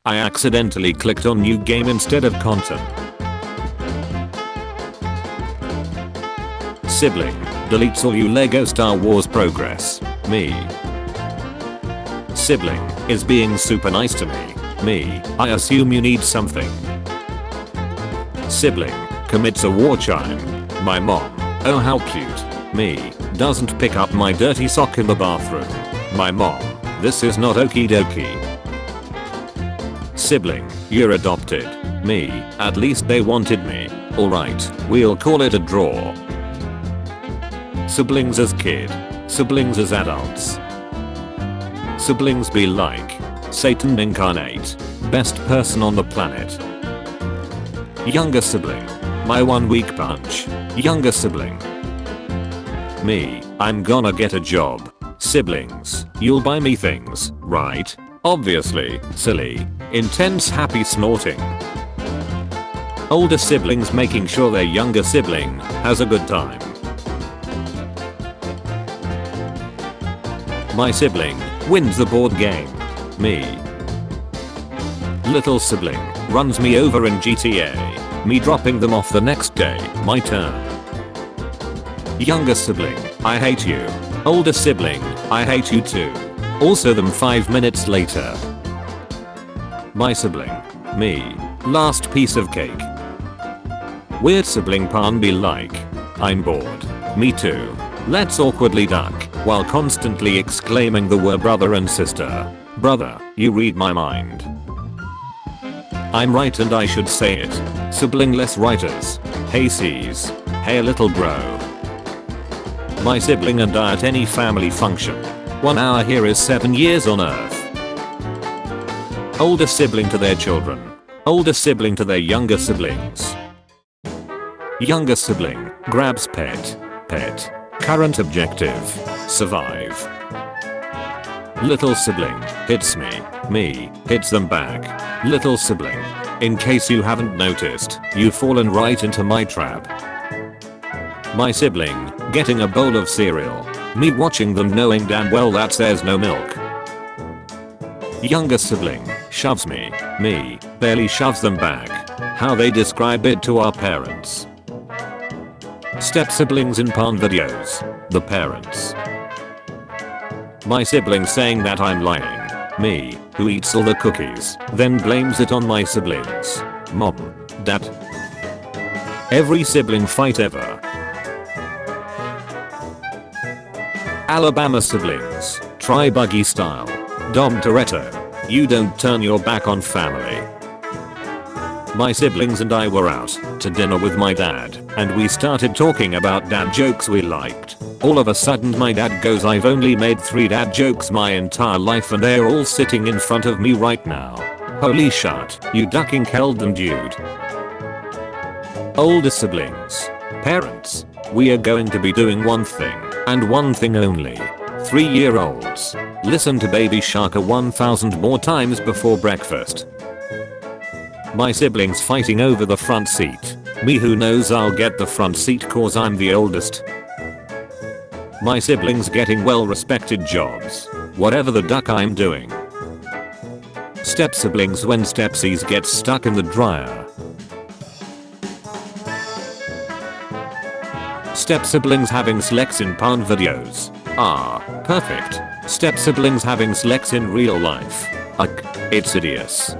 I accidentally clicked on new game instead of content. Sibling deletes all you Lego Star Wars progress. Me. Sibling is being super nice to me. Me. I assume you need something. Sibling commits a war crime. My mom. Oh how cute. Me. Doesn't pick up my dirty sock in the bathroom. My mom. This is not okie dokie. Sibling. You're adopted. Me. At least they wanted me. Alright, we'll call it a draw. Siblings as kid. Siblings as adults. Siblings be like Satan incarnate. Best person on the planet. Younger sibling. My 1 week punch. Younger sibling. Me. I'm gonna get a job. Siblings. You'll buy me things, right? Obviously. Silly. Intense happy snorting. Older siblings making sure their younger sibling has a good time. My sibling wins the board game. Me. Little sibling runs me over in GTA. Me dropping them off the next day. My turn. Younger sibling. I hate you. Older sibling. I hate you too. Also them 5 minutes later. My sibling. Me. Last piece of cake. Weird sibling pun be like. I'm bored. Me too. Let's awkwardly duck while constantly exclaiming the word brother and sister. Brother, you read my mind. I'm right and I should say it. Siblingless writers. Hey C's. Hey little bro. My sibling and I at any family function. 1 hour here is 7 years on earth. Older sibling to their children. Older sibling to their younger siblings. Younger sibling grabs pet. Pet. Current objective. Survive. Little sibling hits me. Me hits them back. Little sibling. In case you haven't noticed, you've fallen right into my trap. My sibling getting a bowl of cereal. Me watching them knowing damn well that there's no milk. Younger sibling shoves me. Me barely shoves them back. How they describe it to our parents. Step siblings in porn videos. The parents. My sibling saying that I'm lying. Me, who eats all the cookies, then blames it on my siblings. Mom. Dad. Every sibling fight ever. Alabama siblings. Try buggy style. Dom Toretto. You don't turn your back on family. My siblings and I were out to dinner with my dad, and we started talking about dad jokes we liked. All of a sudden my dad goes, I've only made 3 dad jokes my entire life and they're all sitting in front of me right now. Holy shit, you ducking Keldon dude. Older siblings. Parents. We are going to be doing one thing, and one thing only. 3-year-olds. Listen to Baby Shark 1000 more times before breakfast. My siblings fighting over the front seat. Me who knows I'll get the front seat cause I'm the oldest. My siblings getting well respected jobs. Whatever the duck I'm doing. Step siblings when stepsies get stuck in the dryer. Step siblings having sex in porn videos. Ah, perfect. Step siblings having sex in real life. It's hideous.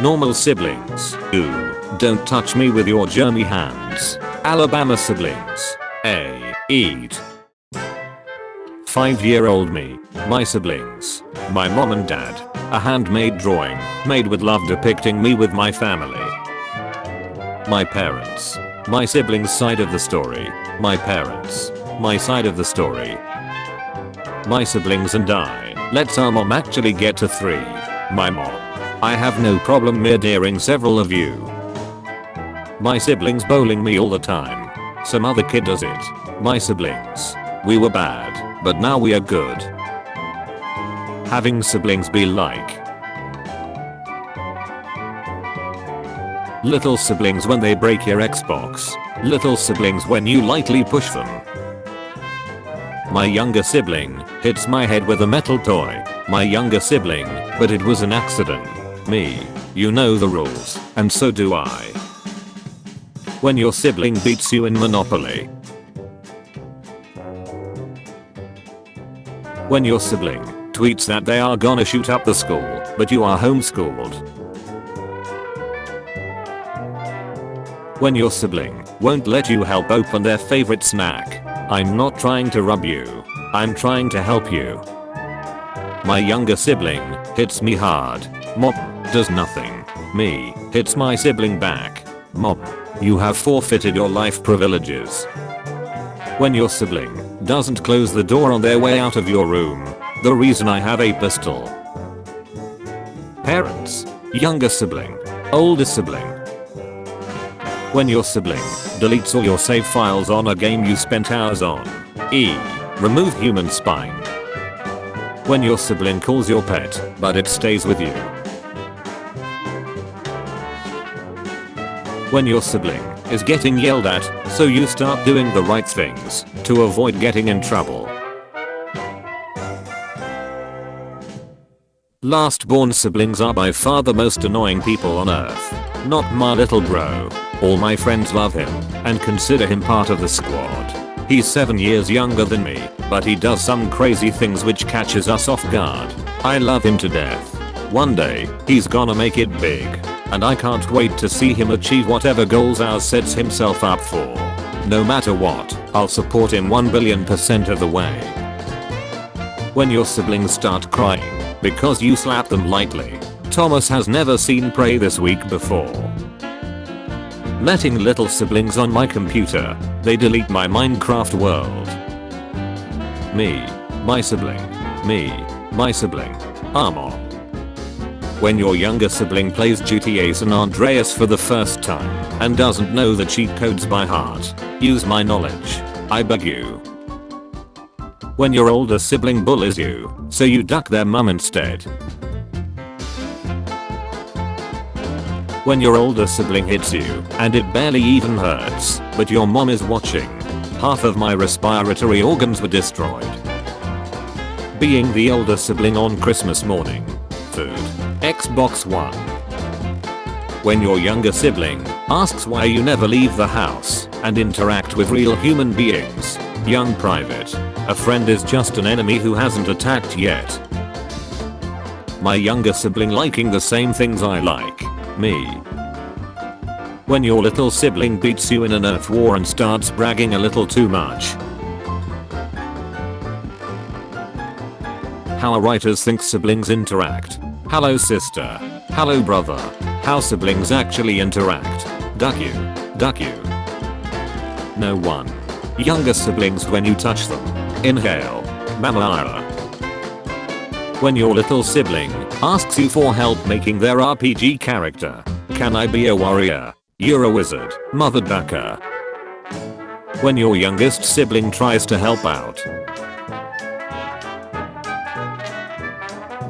Normal siblings. Ooh, don't touch me with your germy hands. Alabama siblings. Eat. 5-year-old me. My siblings. My mom and dad. A handmade drawing made with love depicting me with my family. My parents. My siblings' side of the story. My parents. My side of the story. My siblings and I. Let's our mom actually get to 3. My mom. I have no problem murdering several of you. My siblings bowling me all the time. Some other kid does it. My siblings. We were bad, but now we are good. Having siblings be like. Little siblings when they break your Xbox. Little siblings when you lightly push them. My younger sibling hits my head with a metal toy. My younger sibling, but it was an accident. Me. You know the rules, and so do I. When your sibling beats you in Monopoly. When your sibling tweets that they are gonna shoot up the school, but you are homeschooled. When your sibling won't let you help open their favorite snack. I'm not trying to rub you. I'm trying to help you. My younger sibling hits me hard. Mom does nothing. Me hits my sibling back. Mom, you have forfeited your life privileges. When your sibling doesn't close the door on their way out of your room. The reason I have a pistol. Parents, younger sibling, older sibling. When your sibling deletes all your save files on a game you spent hours on. Remove human spine. When your sibling calls your pet, but it stays with you. When your sibling is getting yelled at, so you start doing the right things to avoid getting in trouble. Last-born siblings are by far the most annoying people on earth. Not my little bro. All my friends love him and consider him part of the squad. He's 7 years younger than me, but he does some crazy things which catches us off guard. I love him to death. One day, he's gonna make it big. And I can't wait to see him achieve whatever goals ours sets himself up for. No matter what, I'll support him 1,000,000,000% of the way. When your siblings start crying because you slap them lightly. Thomas has never seen Prey this week before. Letting little siblings on my computer. They delete my Minecraft world. Me. My sibling. Me. My sibling. Armor. When your younger sibling plays GTA San Andreas for the first time and doesn't know the cheat codes by heart. Use my knowledge. I beg you. When your older sibling bullies you, so you duck their mum instead. When your older sibling hits you, and it barely even hurts, but your mom is watching. Half of my respiratory organs were destroyed. Being the older sibling on Christmas morning. Food. Xbox One. When your younger sibling asks why you never leave the house and interact with real human beings. Young private. A friend is just an enemy who hasn't attacked yet. My younger sibling liking the same things I like. Me. When your little sibling beats you in an earth war and starts bragging a little too much. How writers think siblings interact. Hello sister. Hello brother. How siblings actually interact. Duck you. Duck you. No one. Younger siblings when you touch them. Inhale. Mama. When your little sibling asks you for help making their RPG character. Can I be a warrior? You're a wizard, mother ducker. When your youngest sibling tries to help out.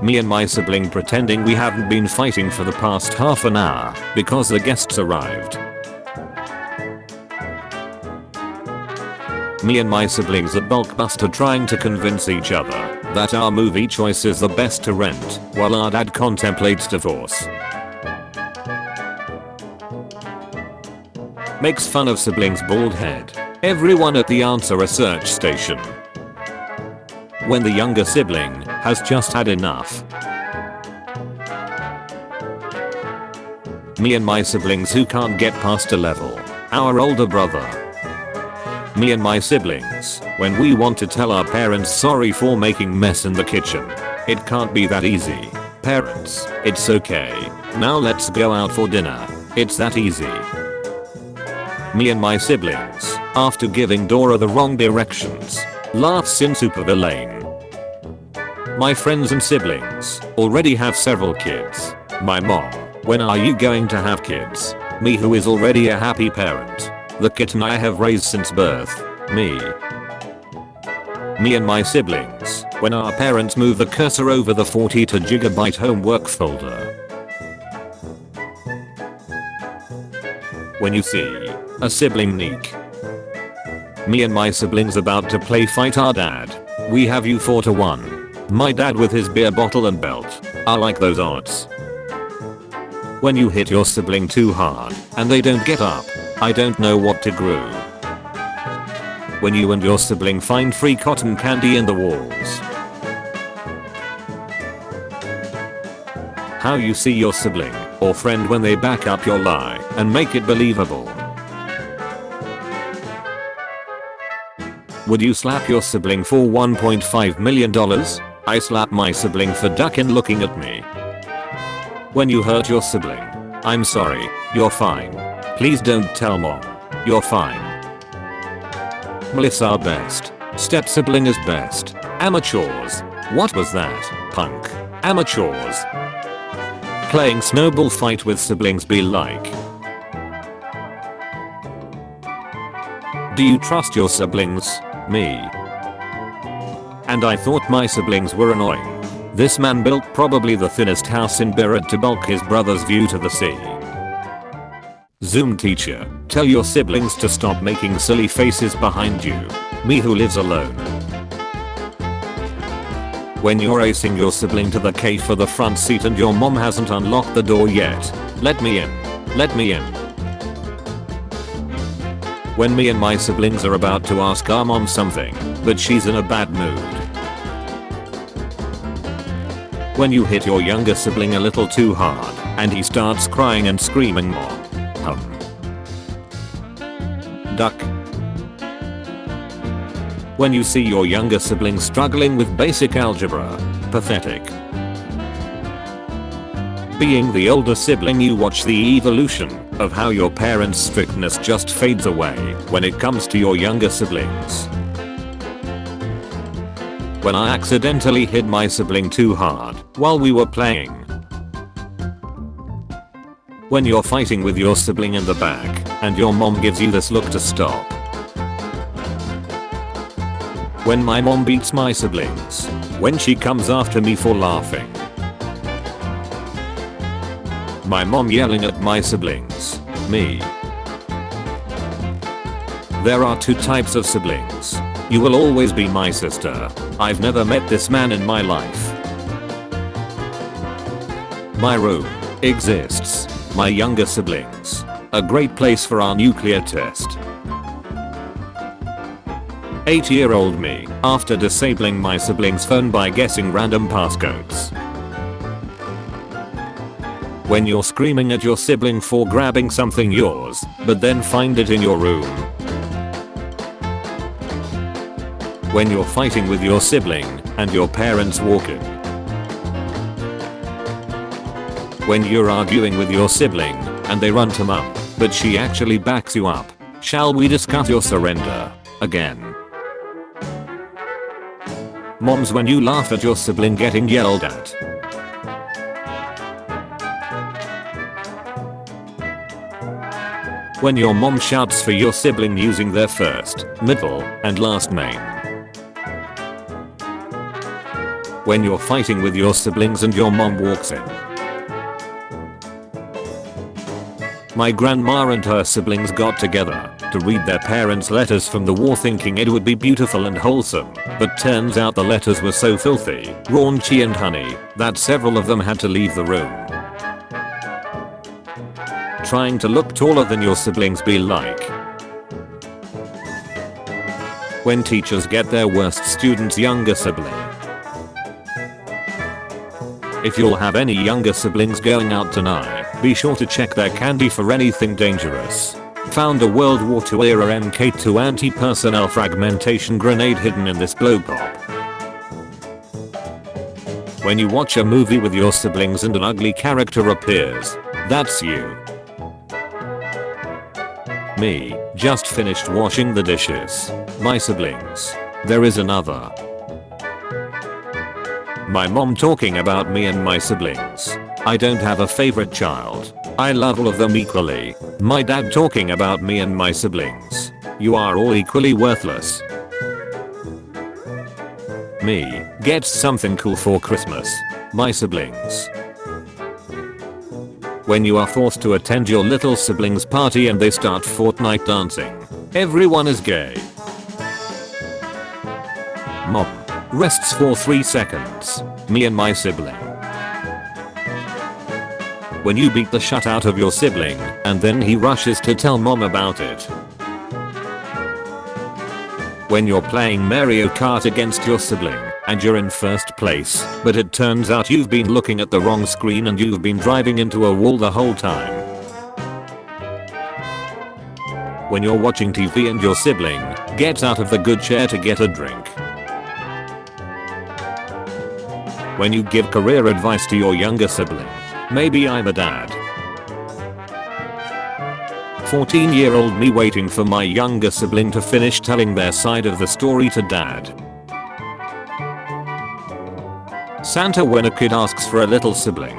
Me and my sibling pretending we haven't been fighting for the past half an hour because the guests arrived. Me and my siblings at Bulkbuster trying to convince each other that our movie choice is the best to rent while our dad contemplates divorce. Makes fun of siblings' bald head. Everyone at the answer research station. When the younger sibling has just had enough. Me and my siblings who can't get past a level. Our older brother. Me and my siblings, when we want to tell our parents sorry for making mess in the kitchen. It can't be that easy. Parents, it's okay. Now let's go out for dinner. It's that easy. Me and my siblings, after giving Dora the wrong directions, laughs in supervillain. My friends and siblings already have several kids. My mom, when are you going to have kids? Me who is already a happy parent. The kitten I have raised since birth. Me. Me and my siblings, when our parents move the cursor over the 42 GB homework folder. When you see a sibling neek. Me and my siblings about to play fight our dad. We have you 4-1. My dad with his beer bottle and belt. I like those odds. When you hit your sibling too hard and they don't get up. I don't know what to brew. When you and your sibling find free cotton candy in the walls. How you see your sibling or friend when they back up your lie and make it believable. Would you slap your sibling for $1.5 million? I slap my sibling for ducking looking at me. When you hurt your sibling. I'm sorry, you're fine. Please don't tell mom. You're fine. Melissa best. Step sibling is best. Amateurs. What was that, punk? Amateurs. Playing snowball fight with siblings be like. Do you trust your siblings? Me. And I thought my siblings were annoying. This man built probably the thinnest house in Bird to bulk his brother's view to the sea. Zoom teacher, tell your siblings to stop making silly faces behind you. Me who lives alone. When you're racing your sibling to the cave for the front seat and your mom hasn't unlocked the door yet. Let me in. Let me in. When me and my siblings are about to ask our mom something, but she's in a bad mood. When you hit your younger sibling a little too hard, and he starts crying and screaming mom. Duck. When you see your younger sibling struggling with basic algebra. Pathetic. Being the older sibling, you watch the evolution of how your parents' strictness just fades away when it comes to your younger siblings. When I accidentally hit my sibling too hard while we were playing. When you're fighting with your sibling in the back and your mom gives you this look to stop. When my mom beats my siblings. When she comes after me for laughing. My mom yelling at my siblings. Me. There are two types of siblings. You will always be my sister. I've never met this man in my life. My room exists. My younger siblings. A great place for our nuclear test. 8-year-old me, after disabling my sibling's phone by guessing random passcodes. When you're screaming at your sibling for grabbing something yours, but then find it in your room. When you're fighting with your sibling, and your parents walk in. When you're arguing with your sibling, and they run to mum, but she actually backs you up. Shall we discuss your surrender? Again. Moms, when you laugh at your sibling getting yelled at. When your mom shouts for your sibling using their first, middle, and last name. When you're fighting with your siblings and your mom walks in. My grandma and her siblings got together to read their parents' letters from the war thinking it would be beautiful and wholesome, but turns out the letters were so filthy, raunchy and honey, that several of them had to leave the room. Trying to look taller than your siblings be like. When teachers get their worst student's younger sibling. If you'll have any younger siblings going out tonight, be sure to check their candy for anything dangerous. Found a World War II era Mk2 anti-personnel fragmentation grenade hidden in this blow pop. When you watch a movie with your siblings and an ugly character appears, that's you. Me, just finished washing the dishes. My siblings. There is another. My mom talking about me and my siblings. I don't have a favorite child. I love all of them equally. My dad talking about me and my siblings. You are all equally worthless. Me, gets something cool for Christmas. My siblings. When you are forced to attend your little sibling's party and they start Fortnite dancing. Everyone is gay. Mom. Rests for 3 seconds. Me and my sibling. When you beat the shit out of your sibling and then he rushes to tell mom about it. When you're playing Mario Kart against your sibling and you're in first place, but it turns out you've been looking at the wrong screen and you've been driving into a wall the whole time. When you're watching TV and your sibling gets out of the good chair to get a drink. When you give career advice to your younger sibling. Maybe I'm a dad. 14-year-old me waiting for my younger sibling to finish telling their side of the story to dad. Santa when a kid asks for a little sibling.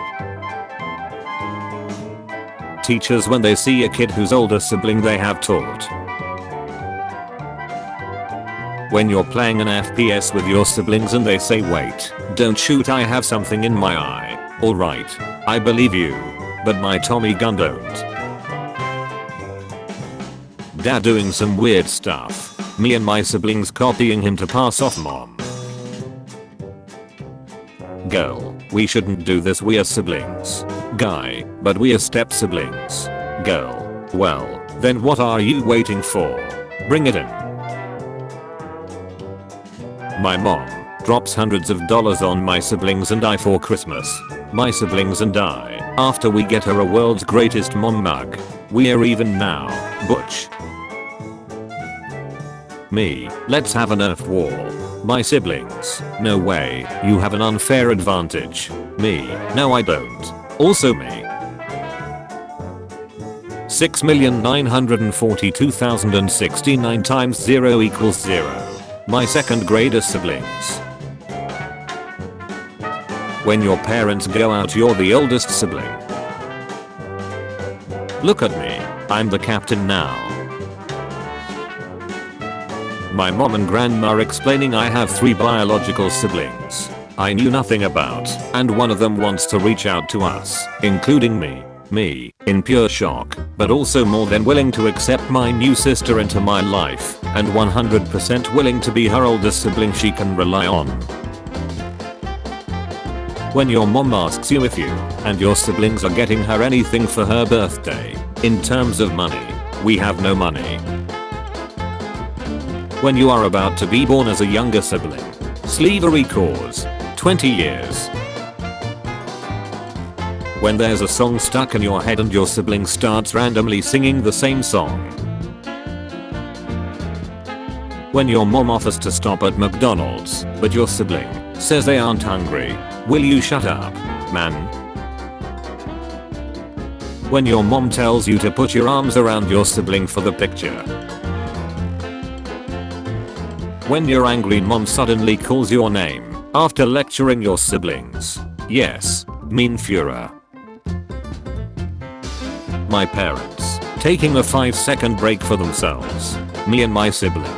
Teachers when they see a kid whose older sibling they have taught. When you're playing an FPS with your siblings and they say wait, don't shoot, I have something in my eye. Alright, I believe you, but my Tommy gun don't. Dad doing some weird stuff. Me and my siblings copying him to pass off mom. Girl, we shouldn't do this, we are siblings. Guy, but we are step siblings. Girl, well, then what are you waiting for? Bring it in. My mom drops hundreds of dollars on my siblings and I for Christmas. My siblings and I, after we get her a world's greatest mom mug. We're even now, butch. Me, let's have an earth war. My siblings, no way, you have an unfair advantage. Me, no I don't. Also me. 6,942,069 times 0 equals 0. My second grader siblings. When your parents go out you're the oldest sibling. Look at me, I'm the captain now. My mom and grandma explaining I have 3 biological siblings I knew nothing about, and one of them wants to reach out to us, including me. Me, in pure shock, but also more than willing to accept my new sister into my life, and 100% willing to be her older sibling she can rely on. When your mom asks you if you and your siblings are getting her anything for her birthday, in terms of money, we have no money. When you are about to be born as a younger sibling, slavery cause, 20 years. When there's a song stuck in your head and your sibling starts randomly singing the same song. When your mom offers to stop at McDonald's, but your sibling says they aren't hungry. Will you shut up, man? When your mom tells you to put your arms around your sibling for the picture. When your angry mom suddenly calls your name after lecturing your siblings. Yes, mean Führer. My parents taking a 5-second break for themselves. Me and my sibling.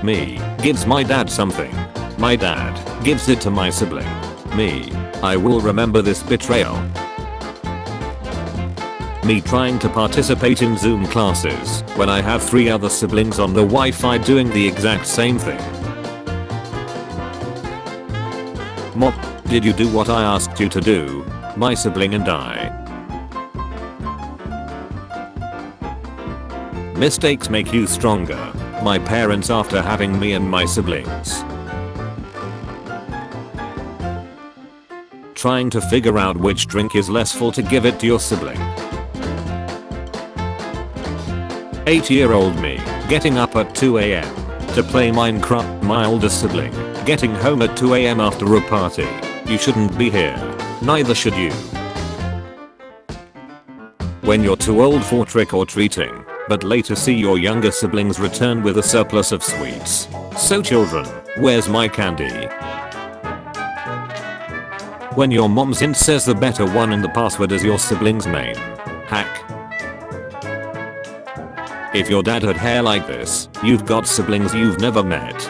Me gives my dad something. My dad gives it to my sibling. Me, I will remember this betrayal. Me trying to participate in Zoom classes when I have 3 other siblings on the Wi-Fi doing the exact same thing. Mom, did you do what I asked you to do? My sibling and I. Mistakes make you stronger. My parents after having me and my siblings. Trying to figure out which drink is less full to give it to your sibling. 8-year-old me, getting up at 2 AM to play Minecraft. My older sibling, getting home at 2 AM after a party. You shouldn't be here. Neither should you. When you're too old for trick or treating, but later see your younger siblings return with a surplus of sweets. So children, where's my candy? When your mom's hint says the better one in the password is your sibling's main hack. If your dad had hair like this, you've got siblings you've never met.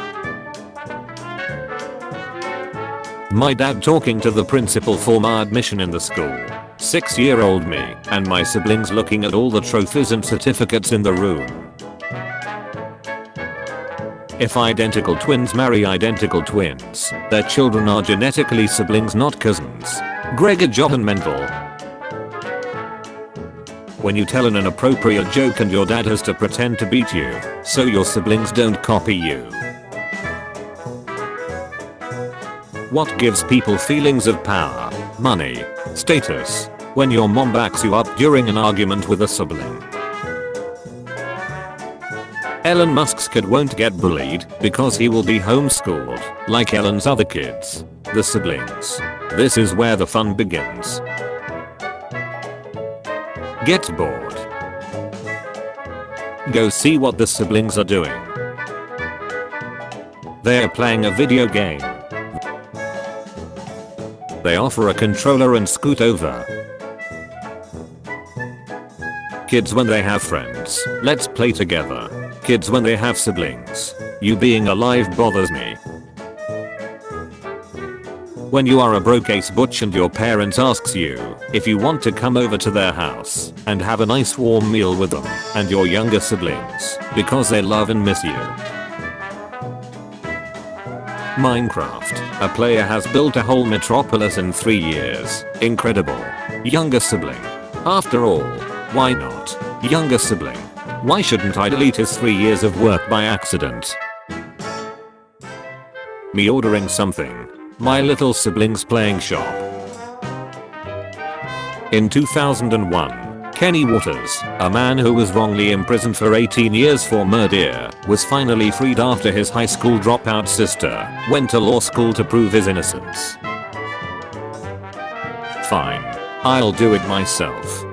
My dad talking to the principal for my admission in the school. 6-year-old me and my siblings looking at all the trophies and certificates in the room. If identical twins marry identical twins, their children are genetically siblings, not cousins. Gregor Johan Mendel. When you tell an inappropriate joke and your dad has to pretend to beat you, so your siblings don't copy you. What gives people feelings of power, money, status? When your mom backs you up during an argument with a sibling. Elon Musk's kid won't get bullied because he will be homeschooled, like Elon's other kids, the siblings. This is where the fun begins. Get bored. Go see what the siblings are doing. They are playing a video game. They offer a controller and scoot over. Kids when they have friends, let's play together. Kids when they have siblings, you being alive bothers me. When you are a broke ace butch and your parents asks you if you want to come over to their house and have a nice warm meal with them and your younger siblings because they love and miss you. Minecraft, a player has built a whole metropolis in 3 years. Incredible. Younger sibling. After all, why not? Younger sibling. Why shouldn't I delete his 3 years of work by accident? Me ordering something. My little siblings playing shop. In 2001, Kenny Waters, a man who was wrongly imprisoned for 18 years for murder, was finally freed after his high school dropout sister went to law school to prove his innocence. Fine. I'll do it myself.